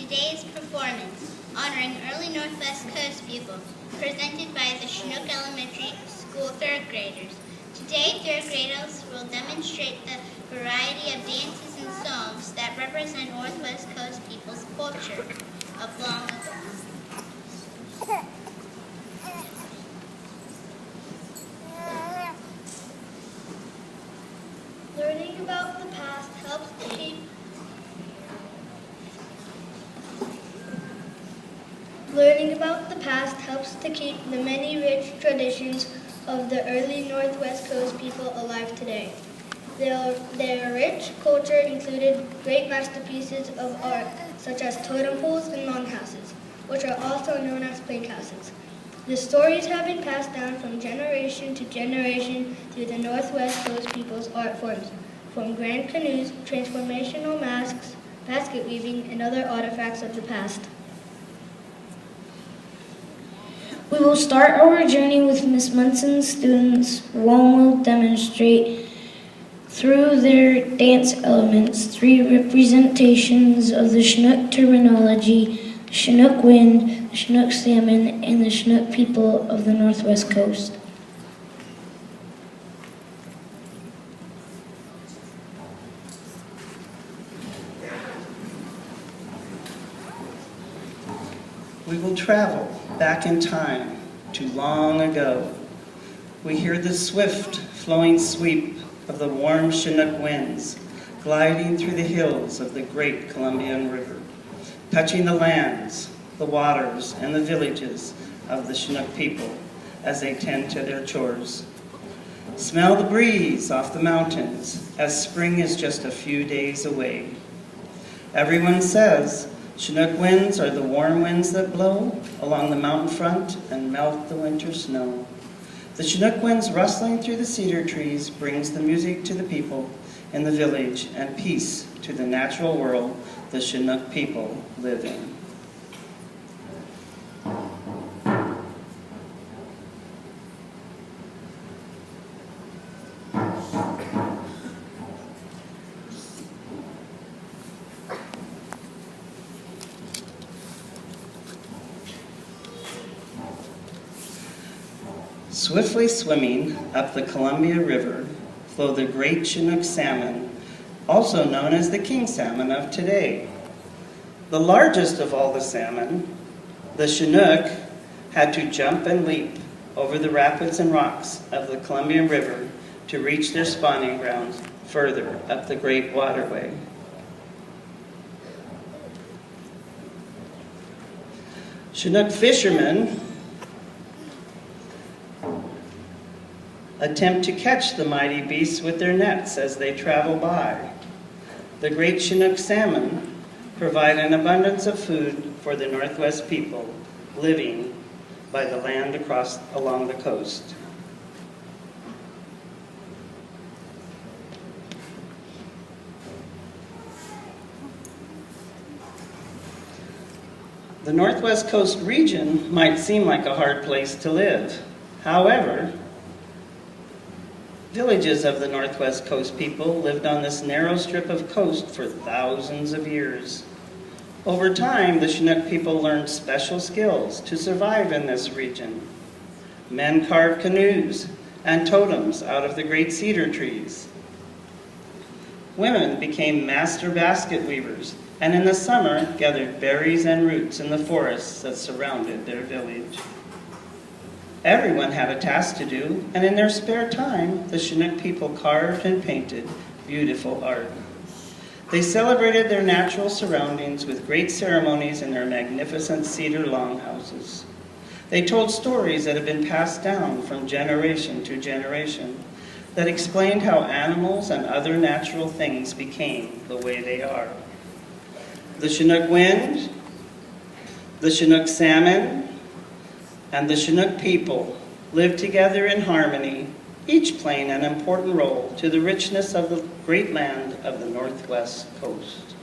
today's performance, honoring early Northwest Coast people, presented by the Chinook Elementary School third graders. Today, third graders will demonstrate the variety of dances and songs that represent Northwest Coast people's culture of long ago. Learning about the past helps to keep the many rich traditions of the early Northwest Coast people alive today. Their rich culture included great masterpieces of art, such as totem poles and longhouses, which are also known as plank houses. The stories have been passed down from generation to generation through the Northwest Coast people's art forms, from grand canoes, transformational masks, basket weaving, and other artifacts of the past. We will start our journey with Miss Munson's students, who will demonstrate through their dance elements 3 representations of the Chinook terminology: the Chinook wind, the Chinook salmon, and the Chinook people of the Northwest Coast. We will travel back in time to long ago. We hear the swift, flowing sweep of the warm Chinook winds gliding through the hills of the great Columbian River, touching the lands, the waters, and the villages of the Chinook people as they tend to their chores. Smell the breeze off the mountains as spring is just a few days away. Everyone says Chinook winds are the warm winds that blow along the mountain front and melt the winter snow. The Chinook winds rustling through the cedar trees brings the music to the people in the village and peace to the natural world the Chinook people live in. Swiftly swimming up the Columbia River flow the great Chinook salmon, also known as the king salmon of today. The largest of all the salmon, the Chinook, had to jump and leap over the rapids and rocks of the Columbia River to reach their spawning grounds further up the great waterway. Chinook fishermen attempt to catch the mighty beasts with their nets as they travel by. The great Chinook salmon provide an abundance of food for the Northwest people living by the land along the coast. The Northwest Coast region might seem like a hard place to live. However, villages of the Northwest Coast people lived on this narrow strip of coast for thousands of years. Over time, the Chinook people learned special skills to survive in this region. Men carved canoes and totems out of the great cedar trees. Women became master basket weavers, and in the summer gathered berries and roots in the forests that surrounded their village. Everyone had a task to do, and in their spare time, the Chinook people carved and painted beautiful art. They celebrated their natural surroundings with great ceremonies in their magnificent cedar longhouses. They told stories that had been passed down from generation to generation that explained how animals and other natural things became the way they are. The Chinook wind, the Chinook salmon, and the Chinook people live together in harmony, each playing an important role to the richness of the great land of the Northwest Coast.